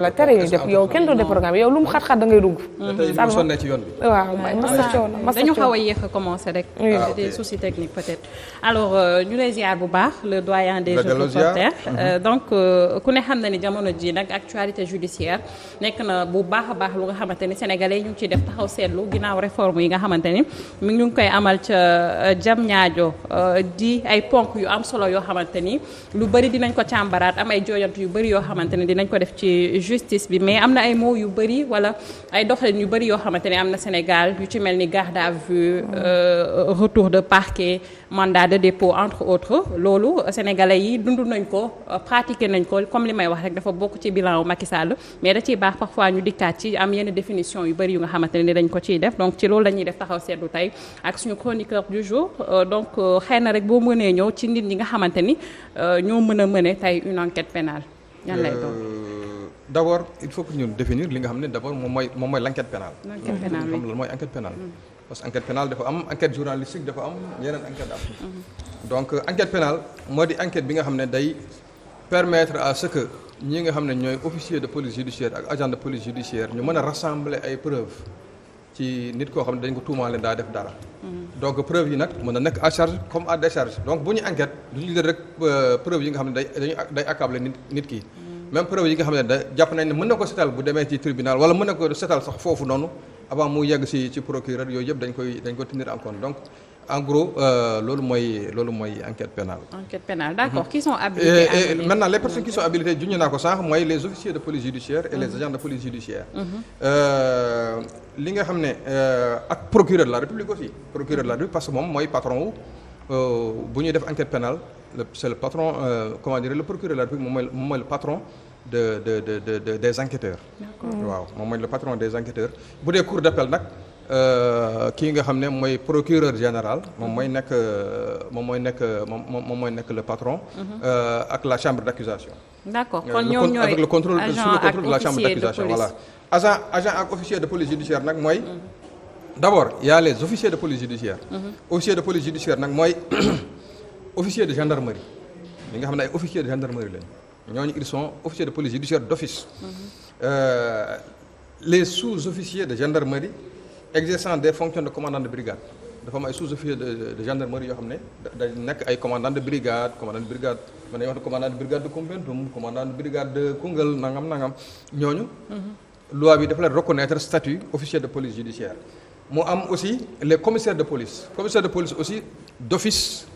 la tere yi def yow kenn doo def programme yow lu mu xat-xat da ngay dugg. tey ñu sonnee ci yoon bi. waaw dañu xaw a yéex a commencé rek. des soucis techniques peut-être. alors ñu lay ziar bu baax le doyen des jeunes reporters. donc ku ne xam na ni jamono ji nag actualité judiciaire nekk na bu baax a baax lu nga xamante ni sénégalais yi ñu ngi ciy def taxaw seetlu ginnaaw réforme yi nga xamante ni mi ngi koy amal ca Diamniadio di ay ponk yu am solo yoo xamante ni lu bëri dinañ ko càmbaraat am ay jooyantu yu bëri yoo xamante ni dinañ ko def ci justice bi mais am na ay mots yu bëri wala ay doxalin yu bëri yoo xamante ne am na Sénégal yu ci mel ni garde à vue retour de parquet mandat de dépôt entre autres loolu sénégalais yi dund nañ ko pratiquer nañ ko comme li may wax rek dafa bokk ci bilan wu Macky Sall mais da ciy baax parfois ñu dikkaat ci am yenn définition yu bëri yu nga xamante ne dañ ko ciy def donc ci loolu la ñuy def taxaw seetlu tey ak suñu chroniqueur du jour donc xëy na rek boo mënee ñëw ci nit ñi nga xamante ni ñoo mën a mëne tey une enquête pénale yan lay doon. D'abord il faut que ñu définir li nga xam ne d'abord moom mooy l'enquête pénale. l'enquête pénale xam lan mooy enquête pénale. parce que enquête pénale dafa am enquête journalistique dafa am yeneen enquête am. donc enquête pénale moo di enquête bi nga xam ne day permettre à ce que ñi nga xam ne ñooy officier de police judiciaire ak agent de police judiciaire ñu mën a rassembler ay preuves ci nit koo xam ne dañ ko tuumaale daa def dara. donc preuve yi nag mën na nekk à charge comme à décharge donc bu ñu enquête du ñu jël rek preuve yi nga xam ne day accabler nit ki. même preuve yi nga xam ne da jàpp nañ ne mën na ko setal bu demee ci tribunal wala mën na ko setal sax foofu noonu avant mu yegg ci procureur yooyu yëpp dañ ko tenir en compte donc en gros loolu mooy enquête pénale. enquête pénale d'accord. Qui sont habilités et maintenant les personnes qui sont habilitées junj naa ko sànq mooy les officiers de police judiciaire et les agents de police judiciaire. li nga xam ne ak procureur de la République aussi procureur de la République parce que moom mooy patron wu bu ñuy def enquête pénale c'est le patron comment dire le procureur de la République moom mooy le patron des enquêteurs. waaw moom mooy le patron des enquêteurs bu dee cour d'appel nag kii nga xam ne mooy procureur général moom mooy nekk le patron. ak la chambre d'accusation. d'accord kon ñoom ñooy avec le contrôle agent sous le contrôle de la chambre d'accusation voilà. agent ak officier de police judiciaire nag mooy. d'abord il y a les officiers de police judiciaire. officier de police judiciaire nag mooy officier de gendarmerie. ñi nga xam ne ay officiers de gendarmerie lañu. ñooñu ils sont officiers de police judiciaire d'office. Les sous-officiers de gendarmerie exerçant des fonctions de commandant de brigade dafa am ay sous-officiers de gendarmerie yoo xam ne dañ nekk ay commandant de brigade mën nañu wax commandant de brigade de Koumpentoum commandant de brigade de Koungheul nangam ñooñu. loi bi dafa leen reconnaître statut officier de police judiciaire. mu am aussi les commissaires de police aussi d'office.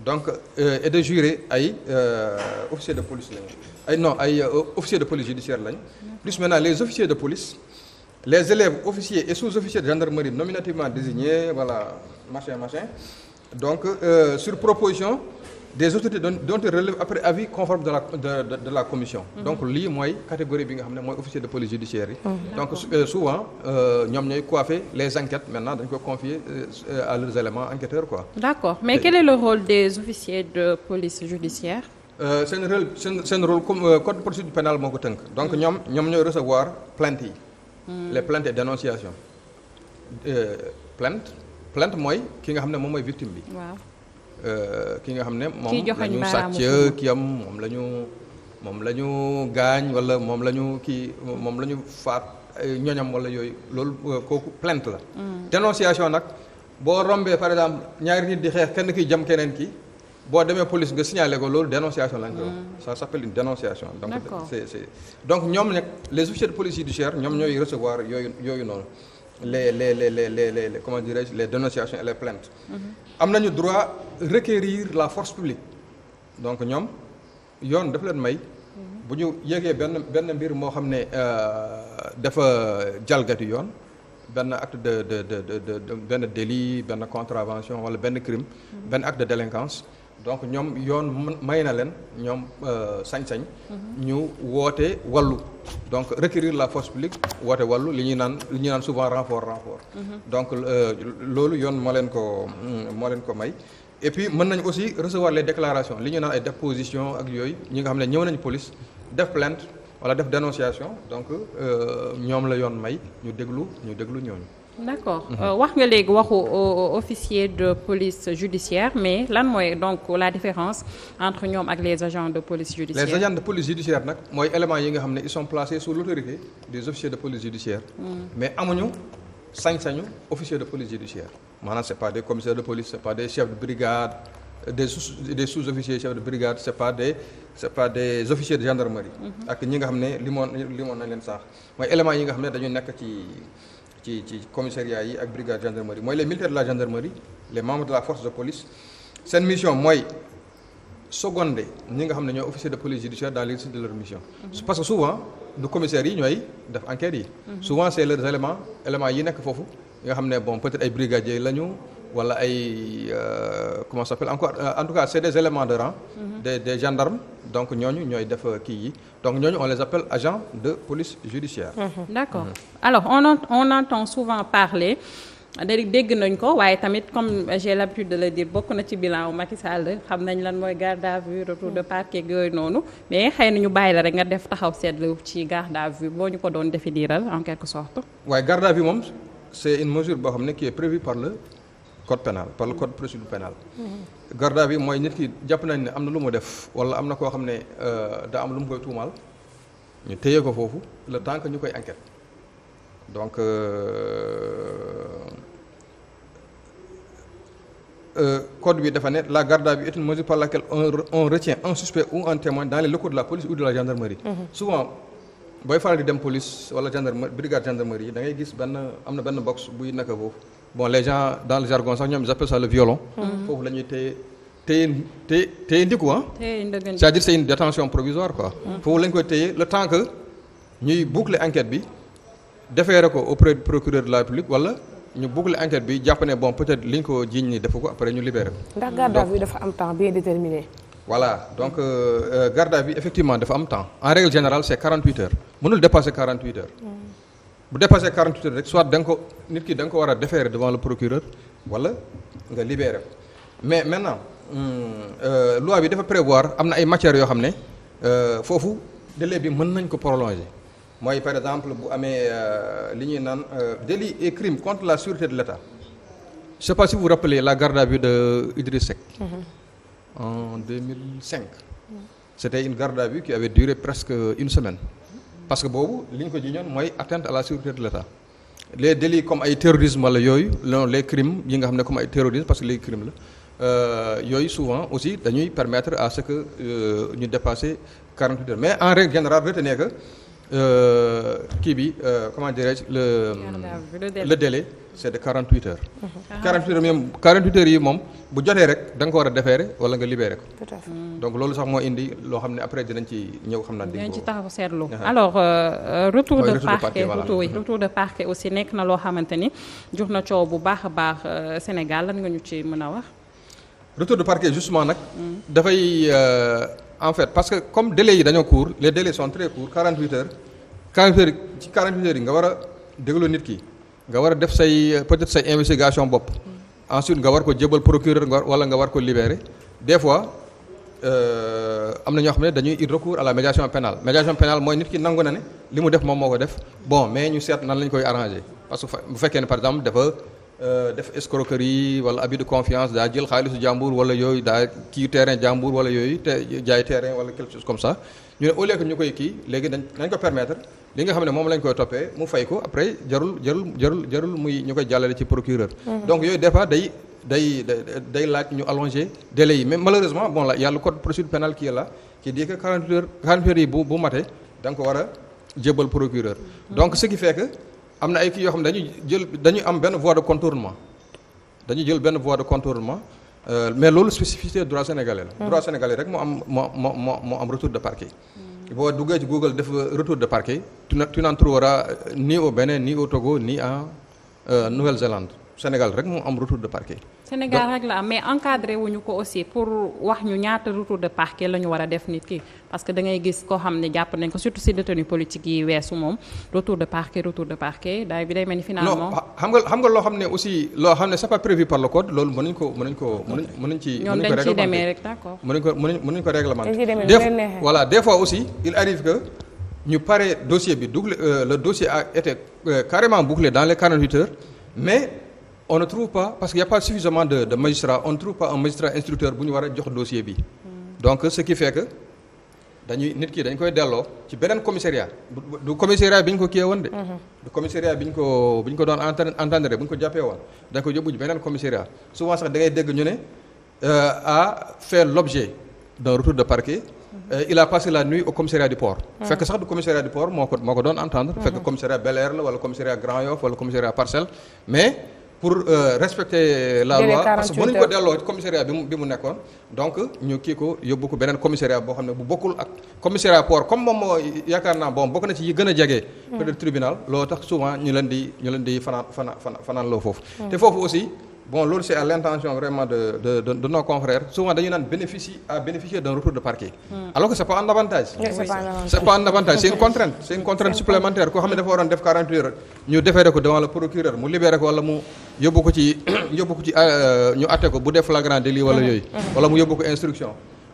donc et de juré ay officiers de police lañ ay officiers de police judiciaire lañ plus maintenant les officiers de police les élèves officiers et sous-officiers de gendarmerie nominativement désignés voilà machin donc sur proposition des autorités dont ils relèvent après avis conforme de la commission. donc lii mooy catégorie bi nga xam ne mooy officier de police judiciaire yi. donc souvent ñoom ñooy coiffer les enquêtes maintenant dañ ko confier à leurs éléments enquêteurs quoi. d'accord mais quel est le rôle des officiers de police judiciaire. seen rôle comme code de procédure pénale moo ko tënk. donc ñoom ñooy recevoir plaintes yi. les plaintes et dénonciations. plainte mooy ki nga xam ne moom mooy victime bi. waaw. ki nga xam ne moom la ñu sàcc kii am moom la ñu gaañ wala moom la ñu faat ñoñam wala yooyu loolu kooku plainte la. dénonciation nag boo rombee par exemple ñaari nit di xeex kenn kiy jam keneen ki boo demee police nga signalé ko loolu dénonciation lañ ko wax. ça s'appelle une dénonciation. donc donc ñoom nag les officiers de police judiciaire ñoom ñooy recevoir yooyu noonu. les comment dirais-je les dénonciations et les plaintes. am nañu droit requérir la force publique donc ñoom yoon dafa leen may. bu ñu yégee benn mbir moo xam ne dafa jalgati yoon benn acte de benn délit benn contravention wala benn crime. benn acte de délinquance. donc ñoom yoon may na leen ñoom sañ-sañ. ñu woote wallu donc requérir la force publique woote wallu li ñuy naan souvent renfort. donc loolu yoon moo leen ko may. et puis mën nañ aussi recevoir les déclarations li ñu naan ay dépositions ak yooyu ñi nga xam ne ñëw nañu police def plainte wala def dénonciation donc ñoom la yoon may ñu déglu ñooñu. d'accord wax nga léegi waxu officier de police judiciaire mais lan mooy donc la différence entre ñoom ak les agents de police judiciaire. Les agents de police judiciaire nag mooy éléments yi nga xam ne ils sont placés sous l'autorité des officiers de police judiciaire. Mais amuñu sañ-sañu officier de police judiciaire maanaam c'est pas des commissaires de police c'est pas des chefs de brigade des sous-officiers chefs de brigade c'est pas des officiers de gendarmerie. ak ñi nga xam ne limoon nañ leen sax mooy éléments yi nga xam ne dañu nekk ci commissariat yi ak brigade gendarmerie mooy les militaires de la gendarmerie les membres de la force de police seen mission mooy seconder ñi nga xam ne ñooy officier de police judiciaire dans l'exercice de leur mission. Parce que souvent du commissaires yi ñooy def enquêtes yi. Souvent c'est leurs éléments yi nekk foofu nga xam ne bon peut-être ay brigadiers lañu wala ay comment ça s'appelle encore en tout cas c'est des éléments de rang. des gendarmes donc ñooñu ñooy def kii yi donc ñooñu on les appelle agents de police judiciaire. D'accord alors on entend souvent parler. dégg nañ ko waaye tamit comme j'ai l'habitude de le dire bokk na ci bilan wu Macky Sall xam nañ lan mooy garde à vue retour de parquet yooyu noonu mais xëy na ñu bàyyi la rek nga def taxaw seetlu ci garde à vue boo ñu ko doon définiral en quelque sorte. waaye garde à vue moom c'est une mesure boo xam ne qui est prévue par le code pénal par le code de procédure pénale. garde à vue mooy nit ki jàpp nañ ne am na lu mu def wala am na koo xam ne daa am lu mu koy tuumaal ñu téye ko foofu le temps que ñu koy enquête donc. Code bi dafa ne la garde à vue est une mesure par laquelle on retient un suspect ou un témoin dans les locaux de la police ou de la gendarmerie. Souvent booy faral di dem police wala gendarmerie brigade gendarmerie yi da ngay gis am na benn box buy nekk foofu bon les gens dans le jargon sax ñoom ils appellent ça le violon. Foofu la ñuy téye ndiku ah. c'est-à-dire c'est une détention provisoire quoi. Foofu la ñu koy téye le temps que ñuy boucler enquête bi déférer ko auprès du procureur de la République wala. ñu boucler enquête bi jàpp ne bon peut-être liñ ko jiiñ ni defu ko après ñu libéré ko. ndax garde à vue dafa am temps bien déterminé. Voilà donc garde à vue effectivement dafa am temps en règle générale c'est 48 heures mënul dépasser 48 heures. bu dépasser 48 heures rek soit da nga ko nit ki da nga ko war a déférer devant le procureur wala nga libéré ko mais maintenant loi bi dafa prévoir am na ay matières yoo xam ne foofu délai bi mën nañ ko prolonger. mooy par exemple bu amee li ñuy naan délit et crime contre la sûreté de l'État. Je sais pas si vous vous rappelez la garde à vue de Idriss Seck. En 2005. C'était une garde à vue qui avait duré presque une semaine. Parce que boobu li ñu ko jiñoon mooy atteinte à la sûreté de l'État. Les délits comme ay terrorisme wala yooyu les crimes yi nga xam ne comme ay terrorisme parce que les crimes la yooyu souvent aussi dañuy permettre à ce que ñu dépasser 48 heures mais en règle générale retenez que kii bi comment dirais-je le délai c'est de 48 heures. 48 heures yi moom bu jotee rek da nga ko war a déférer wala nga libérer ko. Tout à fait. Donc loolu sax moo indi loo xam ne après dinañ ci ñëw xam naa. dinañ ci taxaw seetlu. Alors retour de parquet aussi nekk na loo xamante ni jox na coow bu baax a baax Sénégal lan nga ñu ci mën a wax. Retour de parquet justement nag. dafay. En fait parce que comme délais yi dañoo court les délais sont très courts 48 heures ci 48 heures yi nga war a déglu nit ki nga war a def say peut-être say investigation bopp ensuite nga war ko jébal procureur wala nga war ko libérer des fois am na ñoo xam ne dañuy ir recours à la médiation pénale mooy nit ki nangu na ne li mu def moom moo ko def bon mais ñu seet nan lañ koy arranger parce que bu fekkee ne par exemple dafa def escroquerie wala abus de confiance daa jël xaalisu jàmbur wala yooyu daa kii terrain jàmbur wala yooyu te jaay terrain wala quelque chose comme ça ñu ne au lieu que ñu koy kii léegi dañ ko permettre li nga xam ne moom lañ koy toppee mu fay ko après jarul muy ñu koy jàllale ci procureur. Donc yooyu des fois day laaj ñu allonger délai yi mais malheureusement bon là y a le code de procédure pénale qui est là qui dit que 48 heures yi bu matee da nga ko war a jébal procureur. Donc ce qui fait que am na ay kii yoo xam ne dañuy am benn voie de contournement mais loolu spécificité droit sénégalais la. Droit sénégalais rek moo am retour de parquet. boo duggee ci Google def retour de parquet tu n'en trouveras ni au Bénin ni au Togo ni en Nouvelle-Zélande Sénégal rek moo am retour de parquet. Sénégal rek la am mais encadré wuñu ko aussi pour wax ñu ñaata retour de parquet la ñu war a def nit ki parce que da ngay gis koo xam ne jàpp nañ ko surtout si détenu politique yi weesu moom retour de parquet daay bi day mel ni finalement. non xam nga loo xam ne aussi loo xam ne c'est pas prévu par le code loolu mënuñ ci. ñoom dañ ciy demee rek d'accord. mënuñ ko réglementer. Des fois aussi il arrive que ñu pare dossier bi le dossier a été carrément bouclé dans les 48 heures. mais on ne trouve pas parce qu'il y a pas suffisamment de magistrats on ne trouve pas un magistrat instructeur bu ñu war a jox dossier bi. donc ce qui fait que nit ki dañ koy delloo ci beneen commissariat du commissariat bi ñu ko kiiyee woon de. du commissariat bi ñu ko doon entendre bu ñu ko jàppee woon dañ ko yóbbu ci beneen commissariat souvent sax da ngay dégg ñu ne a fait l'objet d'un retour de parquet. Il a passé la nuit au commissariat du port. fekk sax du commissariat du port moo ko doon entendre. fekk commissariat Bel Air la wala commissariat Grand Yoff wala commissariat Parcelles mais. pour respecter la loi parce que mënuñu ko delloo commissariat bi mu nekkoon donc ñu kii ko yóbbu ko beneen commissariat boo xam ne bu bokkul ak commissariat port comme moom moo yaakaar naa bon bokk na ci yi gën a jege. peut-être tribunal loolu tax souvent ñu leen di fanaan loo foofu. te foofu aussi bon loolu c'est à l'intention vraiment de nos confrères souvent dañu naan bénéficier d'un retour de parquet. alors que c'est pas un avantage. c'est pas un avantage c'est une contrainte supplémentaire koo xam ne dafa waroon def 48 heures ñu defeere ko devant le procureur mu libéré ko wala mu yóbbu ko ci ñu atte ko bu def flagrant délit wala yooyu. wala mu yóbbu ko instruction.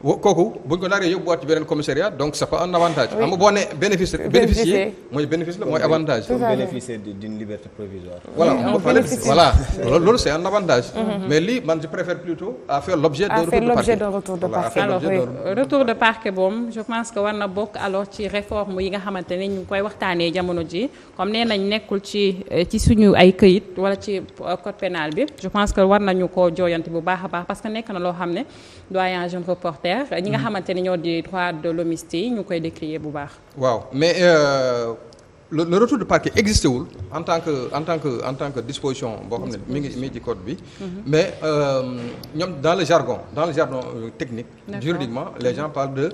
kooku buñ ko naree yóbbuwaat ci beneen commissariat donc c'est pas un avantage. xam nga boo nee bénéficier mooy bénéfice la mooy avantage. bénéficier d'une liberté provisoire. voilà loolu c'est un avantage. mais lii man je préfère plutôt à faire l'objet d'un retour de parquet. alors retour de parquet boobu je pense que war na bokk alors ci réforme yi nga xamante ne ñu ngi koy waxtaanee jamono ji comme nee nañ nekkul ci suñu ay këyit wala ci code pénal bi je pense que war nañu koo jooyanti bu baax a baax parce que nekk na loo xam ne doyen jeune reporter ñi nga xamante ni ñoo di droit de l'hommiste yi ñu koy décrier bu baax. waaw mais le retour de parquet existé wul en tant que disposition boo xam ne mi ngi ci code bi. mais ñoom dans le jargon technique. juridiquement les gens parlent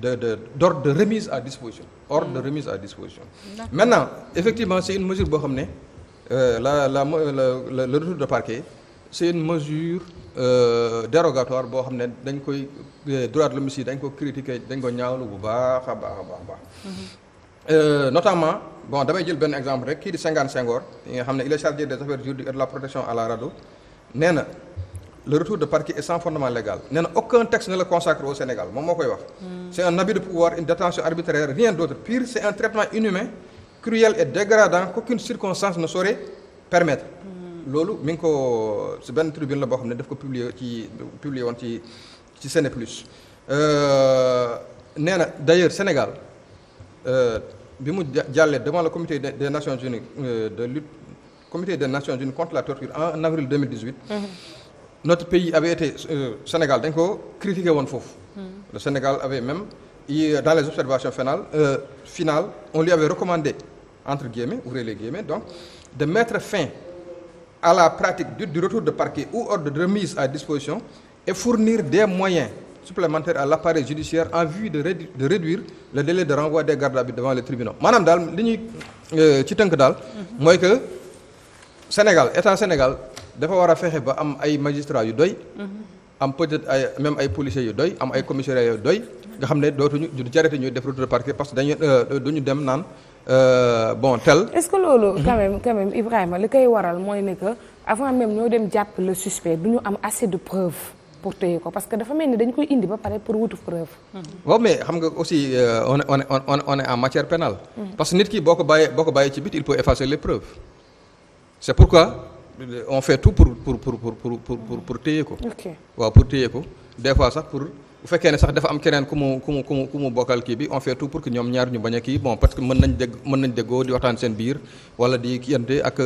d'ordre de remise à disposition. ordre de remise à disposition. maintenant effectivement c'est une mesure boo xam ne le retour de parquet c'est une mesure. Dérogatoire boo xam ne dañ koy droit de l'homme dañ ko critiquer dañ ko ñaawlu bu baax a baax. Notamment bon damay jël benn exemple rek kii di Senghor yi nga xam ne il est chargé des affaires juridiques et de la protection à la RADDHO nee na le retour de parquet est sans fondement légal nee na aucun texte ne le consacre au Sénégal moom moo koy wax. C'est un abus de pouvoir une détention arbitraire rien d'autre pire c'est un traitement inhumain cruel et dégradant qu'aucune circonstance ne saurait permettre. loolu mi ngi ko ci benn tribune la boo xam ne daf ko publier woon ci Séné Plus nee na d'ailleurs Sénégal bi mu jàllee devant le comité des Nations Unies comité des Nations Unies contre la torture en avril 2018 notre pays avait été Sénégal dañ ko critiqué woon foofu le Sénégal avait même dans les observations finales on lui avait recommandé entre guillemets ouvrez les guillemets donc de mettre fin à la pratique du retour de parquet ou ordre de remise à disposition et fournir des moyens supplémentaires à l'appareil judiciaire en vue de réduire le délai de renvoi des gardes à vue devant les tribunaux maanaam daal li ñuy ci tënk daal mooy que état Sénégal dafa war a fexe ba am ay magistrats yu doy am peut-être même ay policiers yu doy am ay commissariats yu doy nga xam ne dootuñu du jarate ñuy def retour de parquet parce que duñu dem naan bon tel. est-ce que loolu quand même Ibrahima li koy waral mooy ne que avant même ñoo dem jàpp le suspect du ñu am assez de preuves pour téye ko parce que dafa mel ni dañ koy indi ba pare pour wutu preuve. waaw mais xam nga aussi on est en matière pénale. parce que nit ki boo ko bàyyee ci bit il peut effacer les preuves. c'est pourquoi on fait tout pour téye ko. ok waaw pour téye ko des fois sax pour. bu fekkee ne sax dafa am keneen ku mu bokkal kii bi on fait tout pour que ñoom ñaar ñu bañ a kii bon parce que mën nañ déggoo di waxtaan seen biir wala di kiyante ak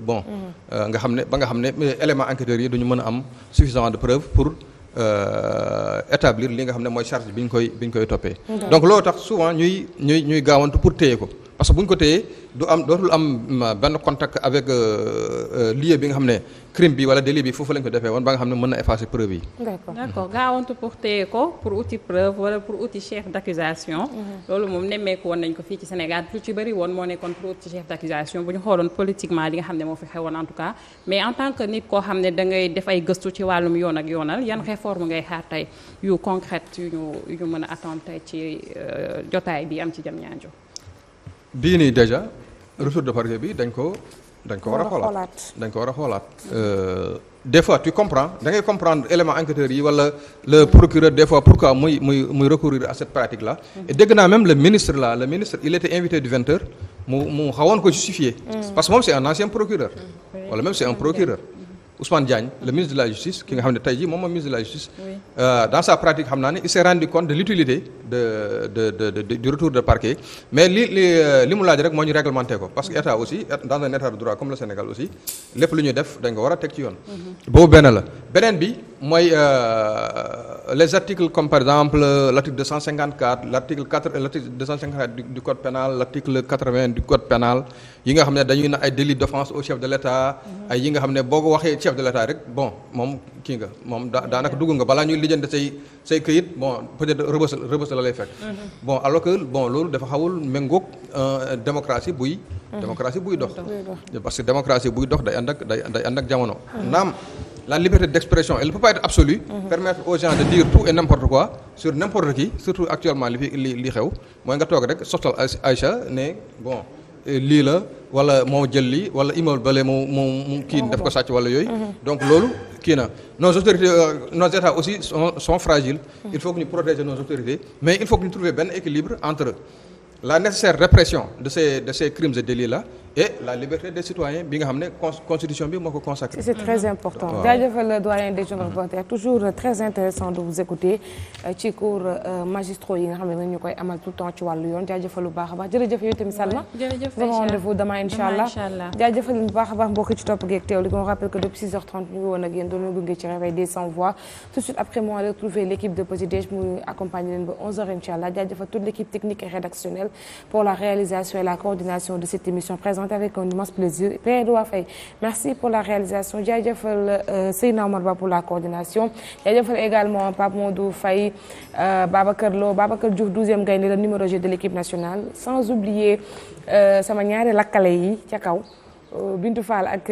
bon nga xam ne élément enquêteurs yi duñu mën a am suffisamment de preuves pour établir li nga xam ne mooy charge bi ñu koy toppee. donc loolu tax souvent ñuy gaawantu pour téye ko parce que bu ñu ko téyee dootul am benn contact avec lieu bi nga xam ne crime bi wala délit bi foofu lañ ko defee woon ba nga xam ne mën na effacer preuve yi. d'accord gaawantu pour téye ko pour outil preuve wala pour outil chef d'accusation. loolu moom nemmeeku woon nañ ko fii ci Sénégal lu ci bëri woon moo nekkoon pour outil chef d'accusation bu ñu xooloon politiquement li nga xam ne moo fi xewoon en tout cas mais en tant que nit koo xam ne da ngay def ay gëstu ci wàllum yoon ak yoonal yan réforme ngay xaar tey yu concrète yu ñu mën a attendre tey ci jotaay bi am ci Diamniadio. bii nii déjà retour de parquet bi dañ ko war a xoolaat des fois tu comprends da ngay comprendre élément enquêteurs yi wala le procureur des fois pourquoi muy recourir à cette pratique là et dégg naa même le ministre il était invité du 20h mu xawoon ko justifier. parce que moom c'est un ancien procureur. wala même c'est un procureur. Ousmane Diagne le ministre de la justice ki nga xam ne tey jii moom mooy ministre de la justice. dans sa pratique xam naa ne il s'est rendu compte de l'utilité du retour de parquet mais li mu laaj rek moo ñu réglementé ko parce que état aussi dans un état de droit comme le Sénégal aussi lépp lu ñuy def dañ ko war a teg ci yoon. boobu benn la beneen bi mooy les articles comme par exemple l'article 254 l'article 254 du code pénal l'article 80 du code pénal yi nga xam ne dañuy na ay délits d'offense au chef de l'État ay yi nga xam ne boo ko waxee chef de l'État rek bon moom kii nga moom daanaka dugg nga balaa ñuy lijjante say këyit bon peut-être rëbës la lay fekk. bon alors que bon loolu dafa xawul méngoog démocratie buy dox. parce que démocratie buy dox day ànd ak jamono. naam la liberté d'expression elle ne peut pas être absolue. permettre aux gens de dire tout et n'importe quoi sur n'importe qui surtout actuellement li xew mooy nga toog rek sottal Aïcha ne bon lii la wala moo jël lii wala immeuble bale mu kii def ko sàcc wala yooyu. donc loolu kii na nos autorités nos états aussi sont fragiles. il faut que ñu protéger nos autorités mais il faut que ñu trouver benn équilibre entre la nécessaire répression de ces crimes et délits là et la liberté des citoyens bi nga xam ne constitution bi moo ko consacré. c'est très important. jaajëfal doyen des jeunes reporters toujours très intéressant de vous écouter ci cours magistraux yi nga xam ne ñu koy amal tout le temps ci wàllu yoon jaajëfal bu baax a baax jërëjëf yow tamit Salma. jërëjëf rendez-vous demain inchallah jaajëfal bu baax a baax mbokk ci topp geeg teew li on rappelle que depuis 6h30 ñu ngi woon ak yéen doon gunge ci réveil des sans voix tout de suite après moi retrouver l'équipe de Petit Déj muy accompagner leen ba 11h inchallah jaajëfal toute l'équipe technique et rédactionnelle pour la réalisation et la coordination de cette émission présentée avec un immense plaisir Pedro Faye merci pour la réalisation jaajëfal Seyna Omar Ba pour la coordination jaajëfal également Pape Modou Faye Babacar Lo Babacar Diouf 12e gaynde le numéro G de l'équipe nationale sans oublier sama ñaari lakkale yi ca kaw Bintou Fall ak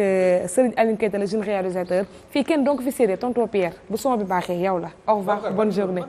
Serigne Aline Keita le jeune réalisateur fii kenn donc fi séedee tonton Pierre bu son bi baaxee yow la au revoir bonne journée.